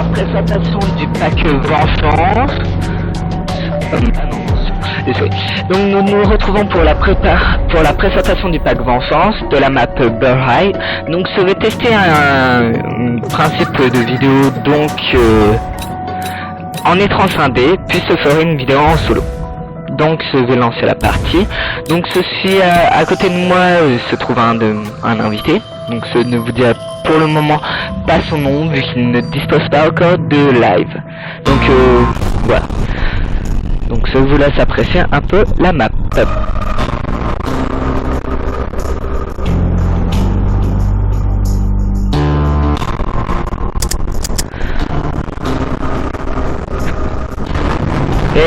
la présentation du pack Vengeance. Désolé. Donc nous nous retrouvons pour la présentation du pack Vengeance de la map Burhide. Donc je vais tester un principe de vidéo donc en étrange scindé, puis je ferai une vidéo en solo. Donc je vais lancer la partie. Donc ceci à côté de moi se trouve un invité. Donc je ne vous dirai pour le moment pas son nom vu qu'il ne dispose pas encore de live. Donc voilà. Donc je vous laisse apprécier un peu la map.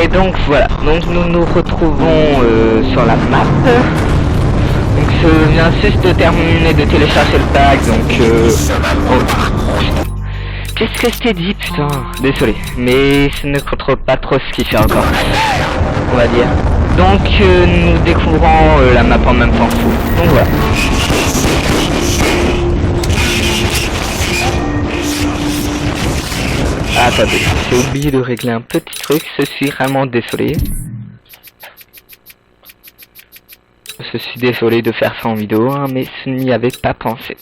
Et donc voilà, donc nous nous retrouvons sur la map. Donc je viens juste de terminer de télécharger le pack, donc qu'est-ce que je t'ai dit, putain? Désolé, mais je ne contrôle pas trop ce qu'il fait encore, on va dire. Donc nous découvrons la map en même temps. Donc voilà. Ah, attendez, j'ai oublié de régler un petit truc, je suis vraiment désolé. Je suis désolé de faire ça en vidéo, hein, mais je n'y avais pas pensé.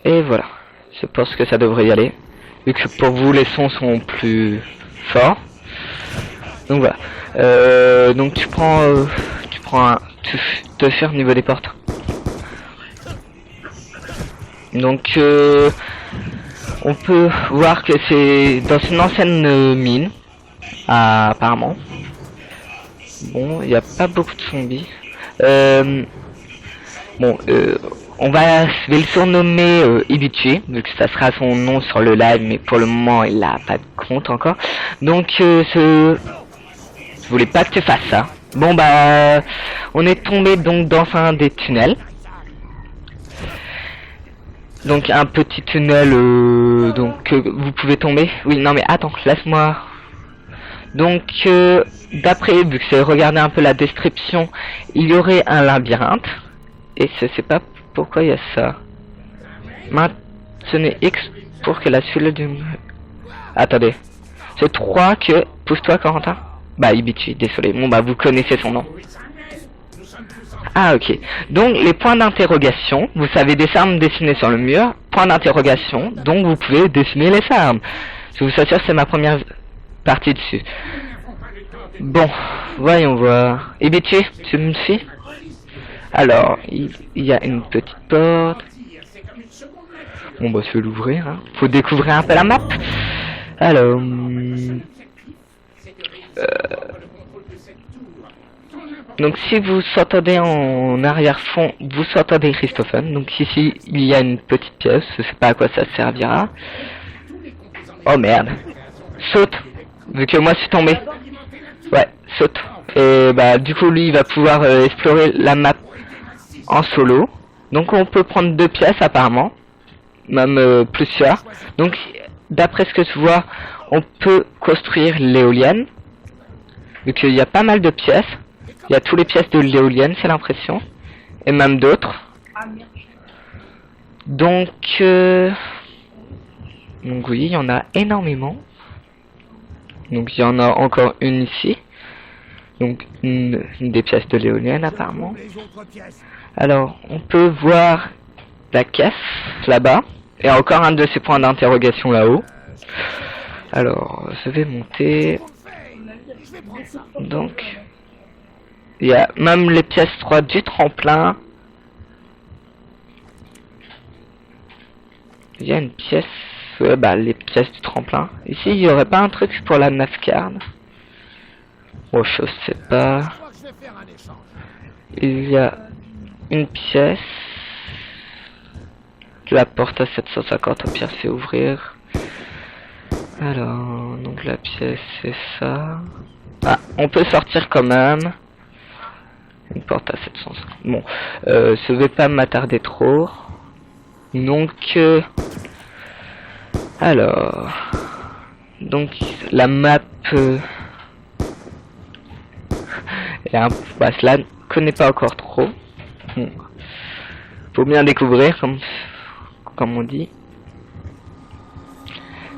Et voilà, je pense que ça devrait y aller, vu que pour vous les sons sont plus forts. Donc voilà, donc tu te fais au niveau des portes. Donc on peut voir que c'est dans une ancienne mine, apparemment. Bon, il n'y a pas beaucoup de zombies. Bon, je vais le surnommer Ibichi, vu que ça sera son nom sur le live, mais pour le moment il n'a pas de compte encore. Donc je voulais pas que tu fasses ça. Bon bah, on est tombé donc dans un des tunnels. Donc un petit tunnel, donc vous pouvez tomber. Oui, non mais attends, laisse-moi. Donc d'après, vu que j'ai regardé un peu la description, il y aurait un labyrinthe. Et je sais pas pourquoi il y a ça. Maintenez X pour que la suite du... Attendez. Je crois que... Pousse-toi, Corentin. Bah, Ibichi, désolé. Bon, bah, vous connaissez son nom. Ah, ok. Donc, les points d'interrogation. Vous savez des armes dessinées sur le mur. Point d'interrogation. Donc, vous pouvez dessiner les armes. Je vous assure, c'est ma première partie dessus. Bon, voyons voir. Ibichi, tu me suis? Alors, il y a une petite porte. Bon bah je vais l'ouvrir, hein. Faut découvrir un peu la map. Alors, donc si vous s'entendez en arrière-fond, vous s'entendez Christophen. Donc ici, il y a une petite pièce, je sais pas à quoi ça servira. Oh merde. Saute, vu que moi je suis tombé. Ouais, saute. Et bah du coup lui il va pouvoir explorer la map en solo. Donc on peut prendre 2 pièces apparemment, même plusieurs. Donc d'après ce que je vois, on peut construire l'éolienne, vu qu'il y a pas mal de pièces. Il y a tous les pièces de l'éolienne, c'est l'impression, et même d'autres. Donc oui, il y en a énormément. Donc il y en a encore une ici. Donc une des pièces de l'éolienne apparemment. Alors on peut voir la caisse là-bas. Et encore un de ces points d'interrogation là-haut. Alors je vais monter. Donc il y a même les pièces 3 du tremplin. Il y a une pièce. Ouais, bah les pièces du tremplin. Ici il y aurait pas un truc pour la navcard. Oh, je sais pas. Il y a une pièce. La porte à 750, au pire c'est ouvrir. Alors, donc la pièce c'est ça. Ah, on peut sortir quand même. Une porte à 750. Bon, je vais pas m'attarder trop. Donc, alors, donc la map. Bah, cela ne connaît pas encore trop. Faut bien découvrir, comme on dit.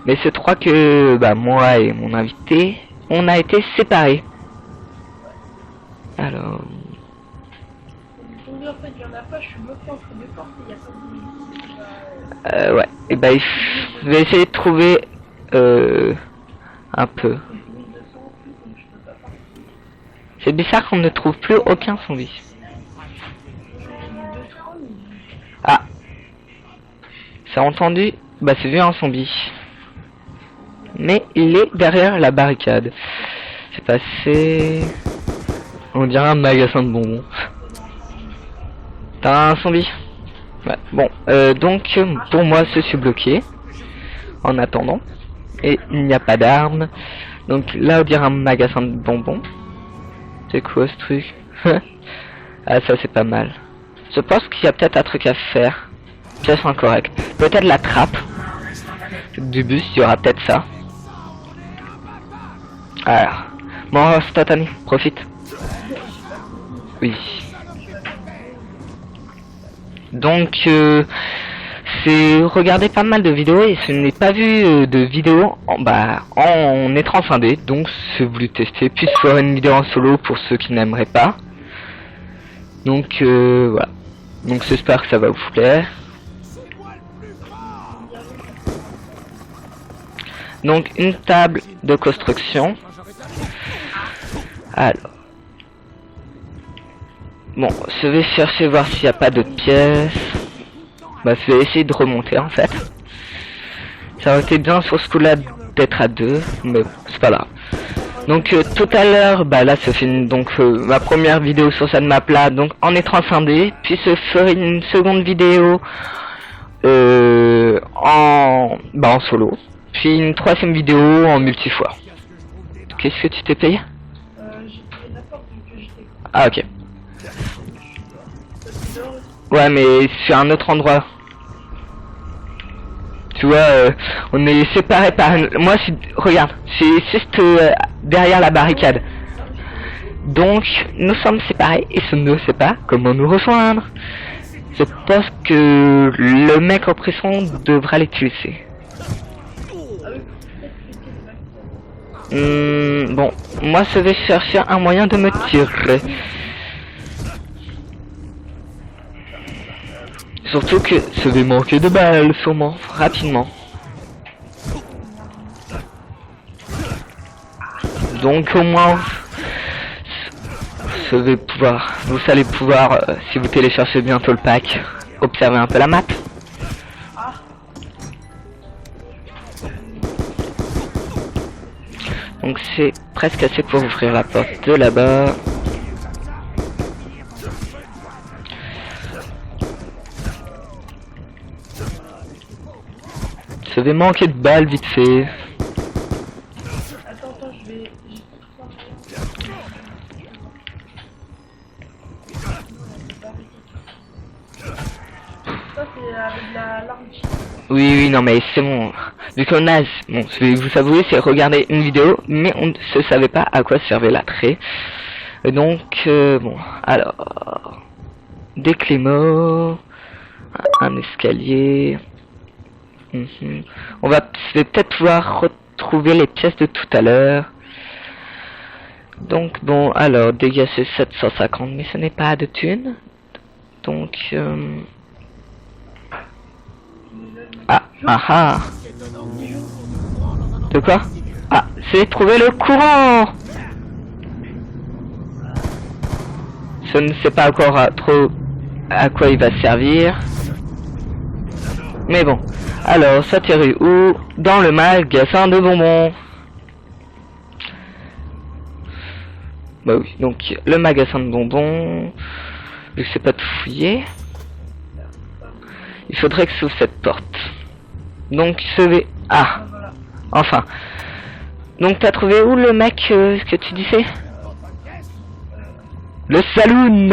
Mais c'est 3 que bah, moi et mon invité, on a été séparés. Alors... En fait, il y en a pas, je suis bloqué entre deux portes et il y a pas de... ouais, et bah je vais essayer de trouver un peu. C'est bizarre qu'on ne trouve plus aucun zombie. Ah, c'est entendu, bah c'est vu un zombie. Mais il est derrière la barricade. C'est passé... On dirait un magasin de bonbons. T'as un zombie? Ouais, bon, donc pour moi je suis bloqué en attendant et il n'y a pas d'armes. Donc là on dirait un magasin de bonbons. C'est quoi ce truc? Ah ça c'est pas mal. Je pense qu'il y a peut-être un truc à faire. Pièce incorrecte. Peut-être la trappe du bus, il y aura peut-être ça. Alors, bon Statani, profite. Oui. Donc, c'est regarder pas mal de vidéos et je n'ai pas vu de vidéo en écran scindé. Donc, j'ai voulu tester. Puis, je ferai une vidéo en solo pour ceux qui n'aimeraient pas. Donc, voilà. Donc, j'espère que ça va vous plaire. Donc, une table de construction. Alors. Bon, je vais chercher voir s'il n'y a pas d'autres pièces. Bah, je vais essayer de remonter en fait. Ça aurait été bien sur ce coup-là d'être à deux, mais c'est pas grave. Donc tout à l'heure, bah là se finit donc ma première vidéo sur cette map là, donc en écran scindé. Puis je ferai une seconde vidéo en solo. Puis une troisième vidéo en multijoueur. Qu'est-ce que tu t'es payé? J'ai payé la porte vu que j'étais... Ah ok. Ouais mais c'est un autre endroit. Tu vois, on est séparés par... Moi, regarde, c'est juste derrière la barricade. Donc, nous sommes séparés et je ne sais pas comment nous rejoindre. Je pense que le mec en prison devra les tuer. Bon, moi, je vais chercher un moyen de me tirer. Surtout que je vais manquer de balles, sûrement, rapidement. Donc au moins, vous allez pouvoir, si vous téléchargez bientôt le pack, observer un peu la map. Donc c'est presque assez pour ouvrir la porte de là-bas. Je vais manquer de balles vite fait. Attends, je vais... Ça c'est avec l'arme. Oui, non mais c'est bon. Vu qu'on a... Bon, je vais vous avouer, c'est regarder une vidéo, mais on ne savait pas à quoi servait l'attrait. Donc, bon, alors... Des clémots... Un escalier... Je vais peut-être pouvoir retrouver les pièces de tout à l'heure. Donc bon, alors dégager 750, mais ce n'est pas de thunes. Donc ah. De quoi? Ah, j'ai trouvé le courant. Je ne sais pas encore trop à quoi il va servir. Mais bon, alors ça t'irait où? Dans le magasin de bonbons. Bah oui, donc le magasin de bonbons. Vu que c'est pas tout fouillé, il faudrait que j'ouvre cette porte. Donc je vais... Ah, enfin. Donc t'as trouvé où le mec que tu disais? Le saloon.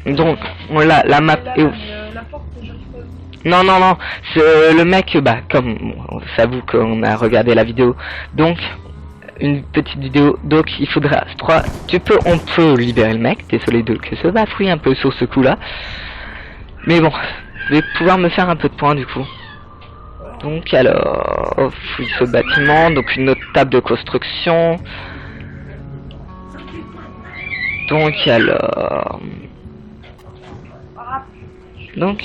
Donc voilà, la map est où? Non, c'est le mec, bah comme on s'avoue qu'on a regardé la vidéo, donc une petite vidéo, donc il faudra on peut libérer le mec. Désolé de que ça va fouiller un peu sur ce coup là, mais bon, je vais pouvoir me faire un peu de points du coup. Donc alors, fouille ce bâtiment, donc une autre table de construction. Donc alors... Donc,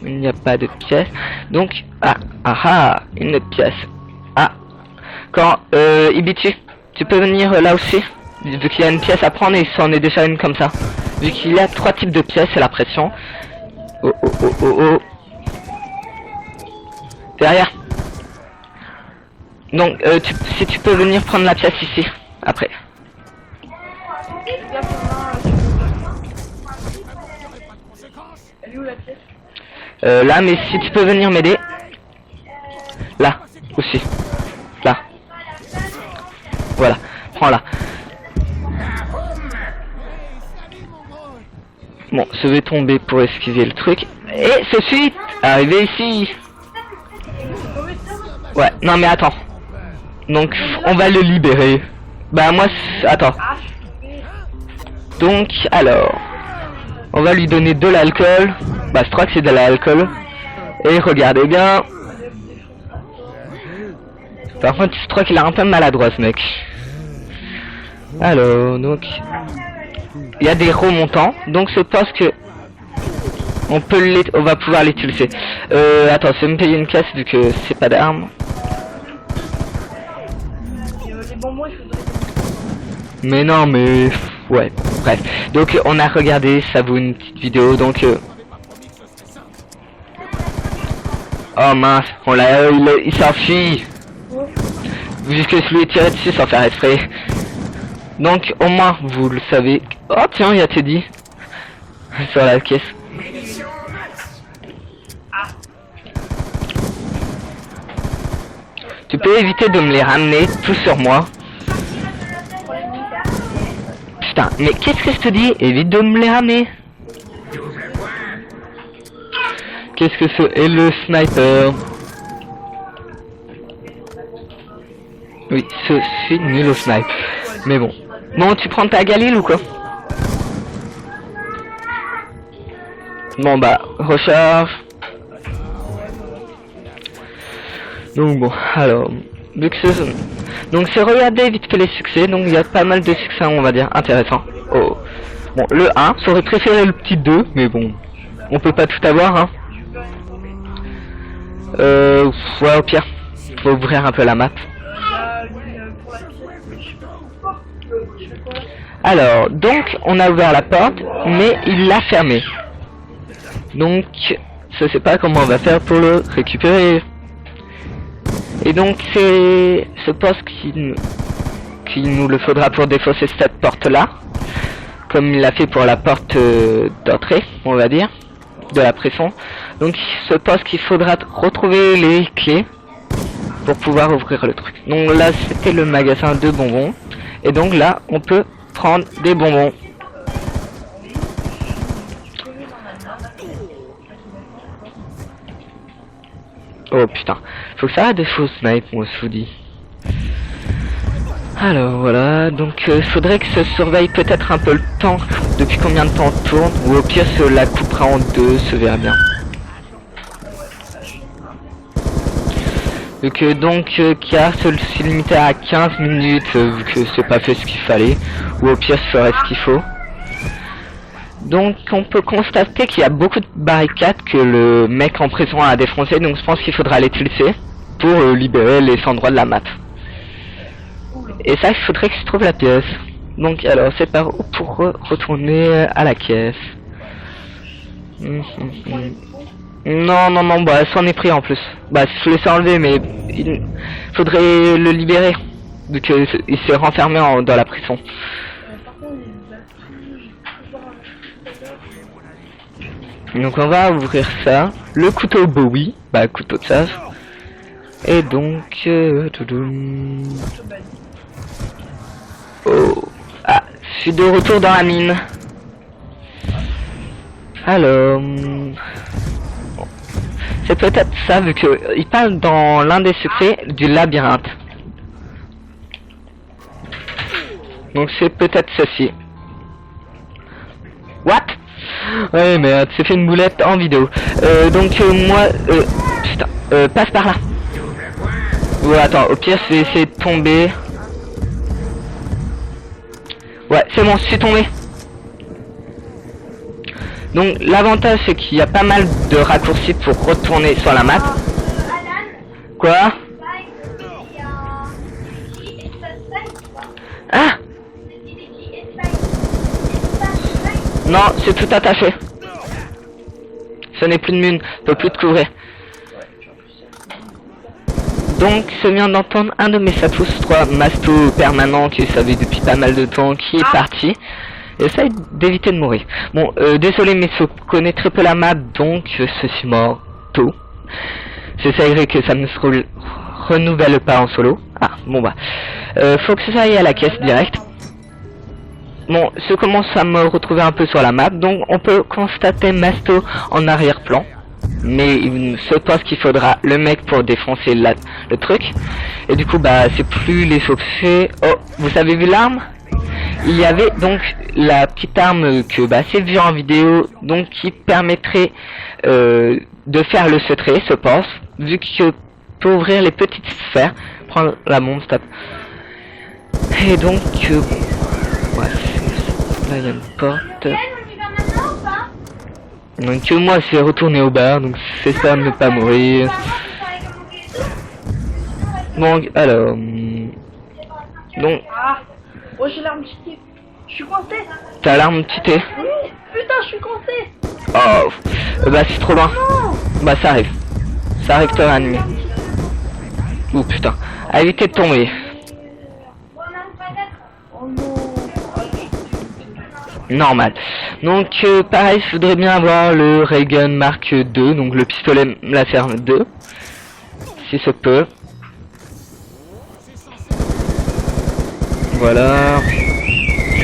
il n'y a pas de pièce. Donc, une autre pièce. Ah, quand, Ibitu, tu peux venir là aussi, vu qu'il y a une pièce à prendre et c'en est déjà une comme ça. Vu qu'il y a 3 types de pièces, c'est la pression. Oh, oh, oh, oh, oh. Derrière. Donc, si tu peux venir prendre la pièce ici, après. Elle est où la pièce? Là, mais si tu peux venir m'aider. Là, aussi. Là. Voilà, prends-la. Bon, je vais tomber pour esquiver le truc. Et ceci, arrivé ici. Ouais, non mais attends. Donc, on va le libérer. Bah moi, attends. Donc, alors, on va lui donner de l'alcool. Bah, je crois que c'est de l'alcool. Et regardez bien. Par contre, je crois qu'il a un peu maladroit, ce mec. Alors, donc, il y a des remontants. Donc, je pense que on va pouvoir les tulser. Attends, je vais me payer une caisse vu que c'est pas d'armes. Les bonbons, il faudrait... Mais non, mais ouais, bref. Donc on a regardé, ça vaut une petite vidéo, donc oh mince, on l'a, il s'enfuit. Vu que je lui ai tiré dessus sans faire exprès. Donc au moins vous le savez. Oh tiens, il y a Teddy sur la caisse. Tu peux éviter de me les ramener tout sur moi. Putain, mais qu'est-ce que je te dis? Évite de me les ramener. Qu'est-ce que c'est? Et le sniper? Oui, je suis nul au snipe. Mais bon. Bon, tu prends ta Galil ou quoi? Bon bah, recharge. Donc bon, alors... Donc c'est regarder vite fait les succès, donc il y a pas mal de succès on va dire intéressants. Oh. Bon, le 1, j'aurais préféré le petit 2, mais bon, on peut pas tout avoir hein. Ouais au pire, faut ouvrir un peu la map. Alors, donc on a ouvert la porte, mais il l'a fermée. Donc, je sais pas comment on va faire pour le récupérer. Et donc c'est ce poste qu'il nous le faudra pour défausser cette porte là, comme il l'a fait pour la porte d'entrée, on va dire, de la pression. Donc ce poste qu'il faudra retrouver les clés pour pouvoir ouvrir le truc. Donc là c'était le magasin de bonbons, et donc là on peut prendre des bonbons. Oh putain, faut que ça arrête de faux snipe, moi je vous dis. Alors voilà, donc faudrait que ça surveille peut-être un peu le temps, depuis combien de temps on tourne, ou au pire se la coupera en deux, se verra bien. Donc qu'il y a se limiter à 15 minutes, vu que c'est pas fait ce qu'il fallait, ou au pire je ferai ce qu'il faut. Donc on peut constater qu'il y a beaucoup de barricades que le mec en prison a défoncé, donc je pense qu'il faudra les tulser pour libérer les endroits de la map. Et ça, il faudrait que je trouve la pièce. Donc alors c'est par où pour retourner à la caisse. Non, bah c'en est pris en plus. Bah je laissais enlever, mais il faudrait le libérer, vu qu'il s'est renfermé dans la prison. Donc on va ouvrir ça, le couteau Bowie, bah couteau de sage. Et donc oh, ah, je suis de retour dans la mine. Alors c'est peut-être ça, vu que il parle dans l'un des succès du labyrinthe. Donc c'est peut-être ceci. What? Ouais, mais tu t'es fait une boulette en vidéo. Moi, putain, passe par là. Ouais, attends, au pire, je vais essayer de tomber. Ouais, c'est bon, je suis tombé. Donc, l'avantage, c'est qu'il y a pas mal de raccourcis pour retourner sur la map. Quoi? Ah! Non, c'est tout attaché. Ce n'est plus de mine, je peux plus te couvrir. Donc, je viens d'entendre un de mes Satus 3 masto permanent que je savais depuis pas mal de temps qui est parti. Essaye d'éviter de mourir. Bon, désolé, mais je connais très peu la map, donc je suis mort tôt. J'essayerai que ça ne se renouvelle pas en solo. Ah, bon bah. Faut que ça aille à la caisse direct. Bon, je commence à me retrouver un peu sur la map, donc on peut constater Masto en arrière-plan. Mais il se pense qu'il faudra le mec pour défoncer le truc. Et du coup, bah, c'est plus les chauffés. Oh, vous avez vu l'arme? Il y avait donc la petite arme que bah, c'est vu en vidéo, donc qui permettrait de faire le secret, je pense, vu que peut ouvrir les petites sphères. Prendre la bombe, stop. Et donc, ouais, là il y a une porte. Donc moi je vais retourner au bar, donc c'est ça de ne pas mourir. Bon, alors... donc... Ah, oh, j'ai l'arme cheatée. Je suis coincé. T'as l'arme cheatée? Oui, putain, je suis coincé. Oh, bah c'est trop loin. Non. Bah ça arrive. Ça arrive toi ennemi. Ouh putain. À éviter de tomber. Oh non. Normal. Donc pareil, je voudrais bien avoir le Ray Gun Mark 2, donc le pistolet laser 2. Si ça peut. Voilà.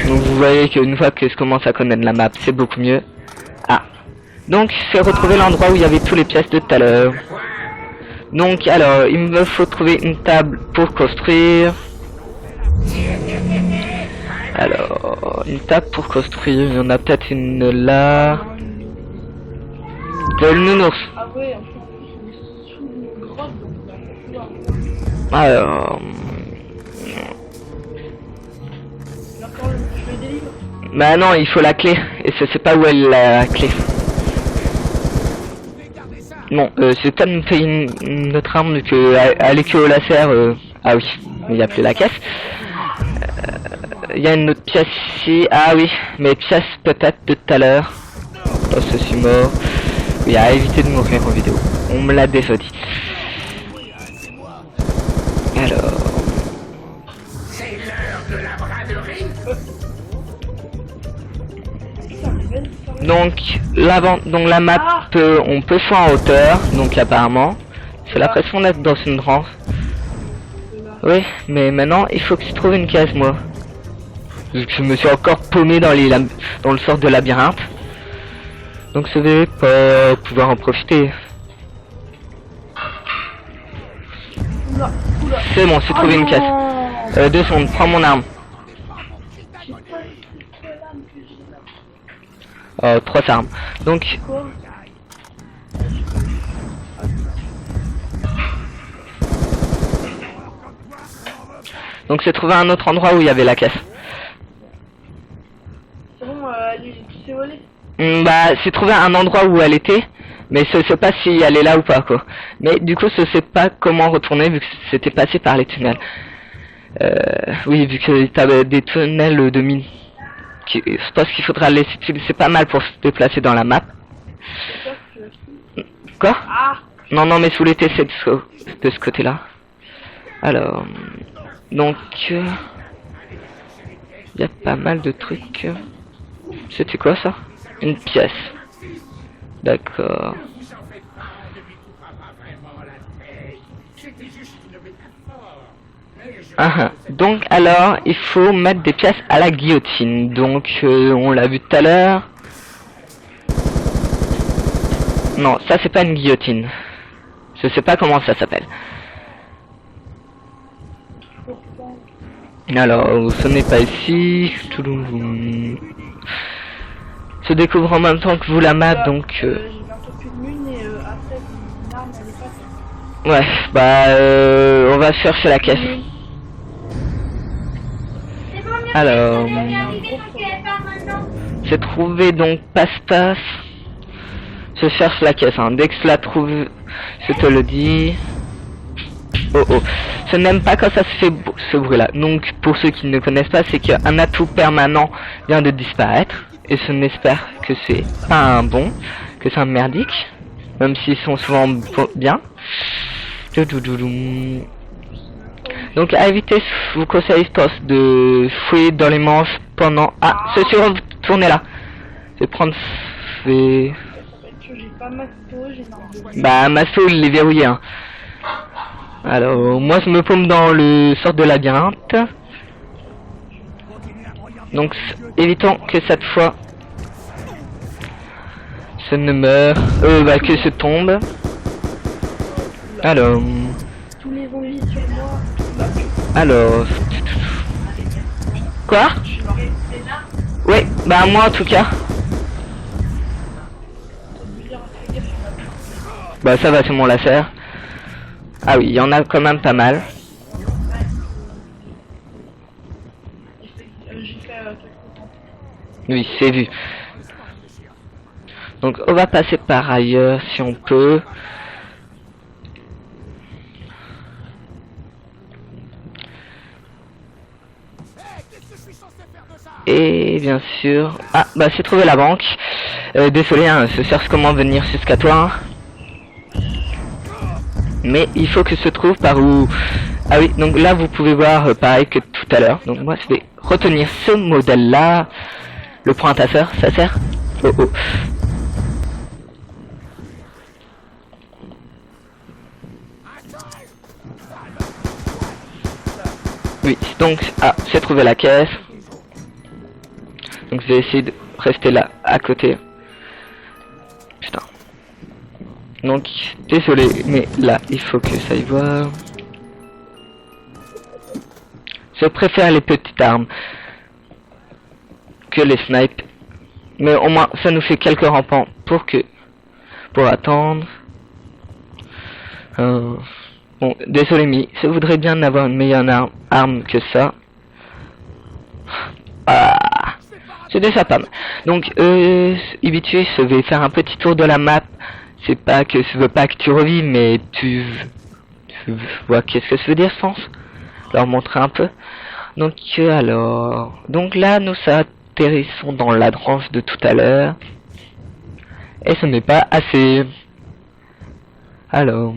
Donc vous voyez qu'une fois que je commence à connaître la map, c'est beaucoup mieux. Ah. Donc j'ai retrouvé l'endroit où il y avait tous les pièces de tout à l'heure. Donc alors, il me faut trouver une table pour construire. Alors, une table pour construire, il y en a peut-être une là. Le nounours. Ah ouais, en fait, on est sous une grotte, donc on va pouvoir. Alors... Encore le jeu des livres. Bah non, il faut la clé, et je sais pas où est la clé. Bon, j'ai peut-être fait une autre arme que aller que au laser. Ah oui, mais il n'y a plus la caisse. Il y a une autre pièce ici. Ah oui, mais pièce peut-être de tout à l'heure. Oh, je suis mort. Oui, à éviter de mourir en vidéo. On me l'a déjà dit. Alors... C'est l'heure de la braderie. donc la map, on peut faire en hauteur, donc apparemment. J'ai l'impression d'être dans une transe. Oui, mais maintenant il faut que je trouve une case moi. Je me suis encore paumé dans le sort de labyrinthe. Donc je vais pas pouvoir en profiter. C'est bon, j'ai trouvé une case. 2 secondes, prends mon arme. 3 armes. Donc... donc j'ai trouvé un autre endroit où il y avait la caisse. C'est bon, elle s'est volée. Bah, j'ai trouvé un endroit où elle était, mais je sais pas si elle est là ou pas, quoi. Mais du coup, je sais pas comment retourner vu que c'était passé par les tunnels. Oui, vu que t'avais des tunnels de mine. Je pense qu'il faudra laisser utiliser pas mal pour se déplacer dans la map. Quoi? Ah. Non, non, mais sous les TC de ce côté-là. Alors... donc... il y a pas mal de trucs. C'était quoi ça? Une pièce. D'accord. Donc alors, il faut mettre des pièces à la guillotine. Donc on l'a vu tout à l'heure. Non, ça c'est pas une guillotine. Je sais pas comment ça s'appelle. Alors, ce n'est pas ici. se découvre en même temps que vous la map, donc... J'ai bientôt plus de lune et après, une arme, elle est pas faite. Ouais, bah on va chercher la caisse. Alors... c'est trouvé donc passe-passe. Je cherche la caisse, hein. Dès que je la trouve, je te le dis. Oh oh, je n'aime pas quand ça se fait ce bruit là. Donc pour ceux qui ne connaissent pas, c'est qu'un atout permanent vient de disparaître. Et je n'espère que c'est pas un bon, que c'est un merdique. Même s'ils sont souvent bien. Donc à éviter, je vous conseille je pense de fouiller dans les manches pendant... Ah, je suis retourné là. Je vais prendre... J'ai pas masto, j'ai l'arme. Bah Masso il est verrouillé hein. Alors moi je me paume dans le sort de labyrinthe. Donc évitons que cette fois je ne meure, bah que je tombe. Alors Tous les zombies sur moi. alors quoi? Ouais, bah moi en tout cas. Bah ça va, c'est mon laser. Ah oui, il y en a quand même pas mal. Oui, c'est vu. Donc on va passer par ailleurs si on peut. Et bien sûr... Ah, bah j'ai trouvé la banque. Désolé, hein, je cherche comment venir jusqu'à toi. Mais il faut que se trouve par où... Ah oui, donc là vous pouvez voir pareil que tout à l'heure. Donc moi je vais retenir ce modèle là. Le pointasseur, ça sert. Oh oh. Oui, donc... Ah, j'ai trouvé la caisse. Donc je vais essayer de rester là, à côté. Putain. Donc, désolé, mais là, il faut que ça y voir. Je préfère les petites armes que les snipes. Mais au moins, ça nous fait quelques rampants pour attendre. Bon, désolé, mais je voudrais bien avoir une meilleure arme que ça. Ah, c'est déjà pas mal. Donc, habitué, je vais faire un petit tour de la map. C'est pas que je veux pas que tu revives, mais tu vois qu'est-ce que ça veut dire, je pense. Leur montrer un peu. Donc, alors... Donc là, nous atterrissons dans la branche de tout à l'heure. Et ce n'est pas assez. Alors...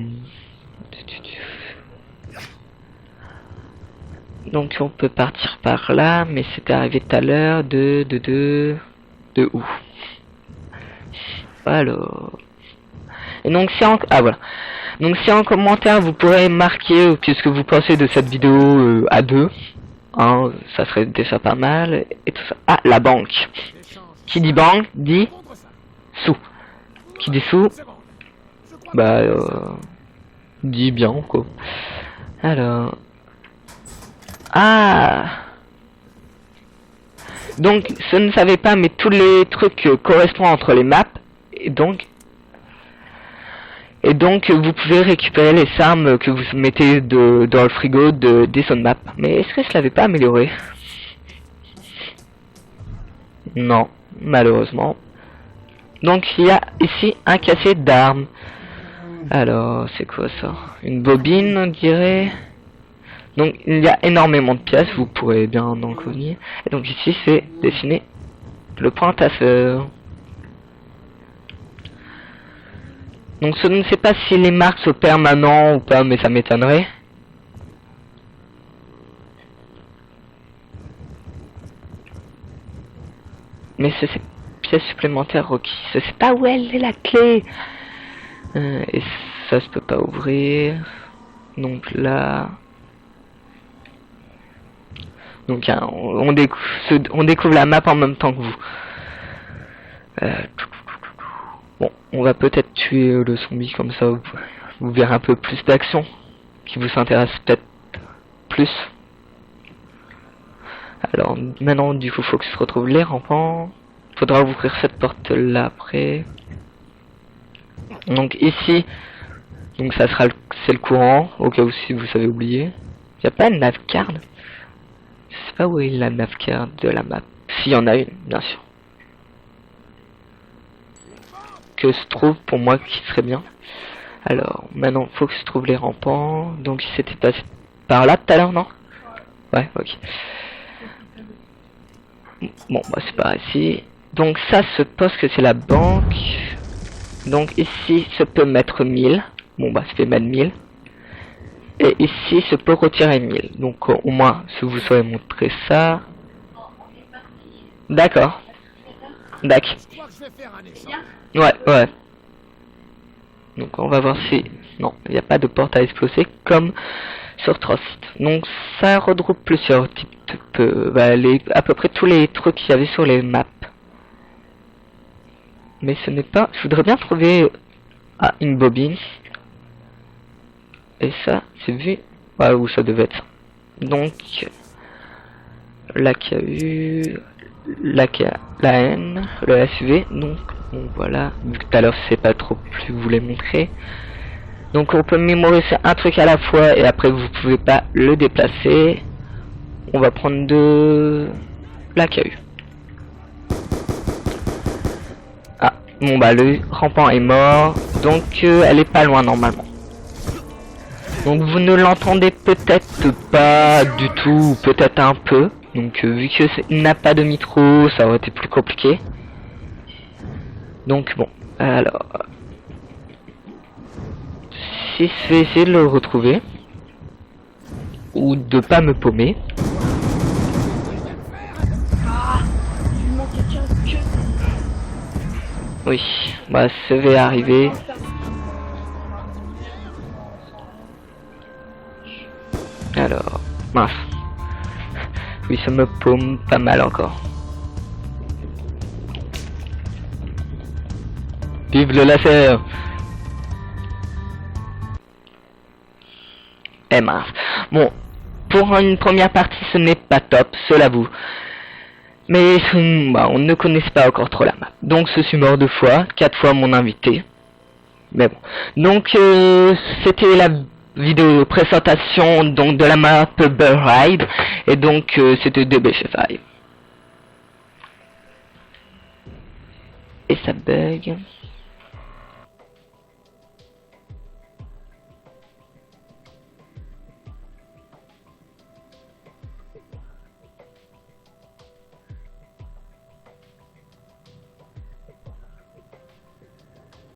Donc on peut partir par là, mais c'était arrivé tout à l'heure de où? Alors... Et donc si en... Ah voilà. Donc si en commentaire vous pourrez marquer qu'est-ce que vous pensez de cette vidéo à deux. Hein, ça serait déjà pas mal. Et tout ça. Ah, la banque. Qui dit banque dit sous. Qui dit sous, bah dit bien quoi. Alors... Ah, donc je ne savais pas, mais tous les trucs correspondent entre les maps, et donc vous pouvez récupérer les armes que vous mettez dans le frigo des zones map. Mais est-ce que je l'avais pas amélioré? Non, malheureusement. Donc il y a ici un casier d'armes. Alors c'est quoi ça? Une bobine on dirait. Donc il y a énormément de pièces, vous pourrez bien en convenir. Et donc ici c'est dessiné le pointasseur. Donc je ne sais pas si les marques sont permanents ou pas, mais ça m'étonnerait. Mais c'est ces pièces supplémentaires requises. Je sais pas où elle est la clé. Et ça je peux pas ouvrir. Donc là... Donc hein, on découvre la map en même temps que vous. Bon, on va peut-être tuer le zombie comme ça, vous verrez un peu plus d'action qui vous intéresse peut-être plus. Alors maintenant du coup faut que je retrouve les rampants. faudra ouvrir cette porte là après. Donc ici, donc ça sera c'est le courant, au cas où si vous savez oublier. Y a pas une navcard? Je sais pas où est la navcard de la map. S'il y en a une, bien sûr. Que se trouve pour moi qui serait bien. Alors, maintenant, faut que se trouve les rampants. Donc, c'était passé par là tout à l'heure, non? Ouais, ok. Bon, bah, c'est par ici. Donc, ça, je suppose que c'est la banque. Donc, ici, je peux mettre 1000. Bon, bah, ça fait mettre 1000. Et ici, je peux retirer 1000. Donc, au moins, si vous savez montrer ça. D'accord. D'accord. Ouais, ouais. Donc on va voir si... Non, il n'y a pas de porte à exploser comme sur Trust. Donc ça regroupe plusieurs types de... à peu près tous les trucs qu'il y avait sur les maps. Mais ce n'est pas... Je voudrais bien trouver... Ah, une bobine. Et ça, c'est vu... Ah, où ça devait être. Donc... La KU... La N... Le SV, donc... Bon voilà, vu que tout à l'heure je sais pas trop plus vous les montrer. Donc on peut mémoriser un truc à la fois et après vous pouvez pas le déplacer. On va prendre de la KU. Ah, bon bah le rampant est mort, donc elle est pas loin normalement. Donc vous ne l'entendez peut-être pas du tout, ou peut-être un peu. Donc vu que il n'a pas de micro, ça aurait été plus compliqué. Donc bon, alors... Si je vais essayer de le retrouver, ou de pas me paumer. Ah, il manque 15 queues. Oui, bah ça va arriver. Alors, mince. Oui, ça me paume pas mal encore. Vive le laser! Eh mince. Bon, pour une première partie, ce n'est pas top, cela vous. Mais bah, on ne connaissait pas encore trop la map. Donc je suis mort 2 fois, 4 fois mon invité. Mais bon. Donc c'était la vidéo de présentation donc de la map Bear Ride. Et donc c'était DBC5. Et ça bug.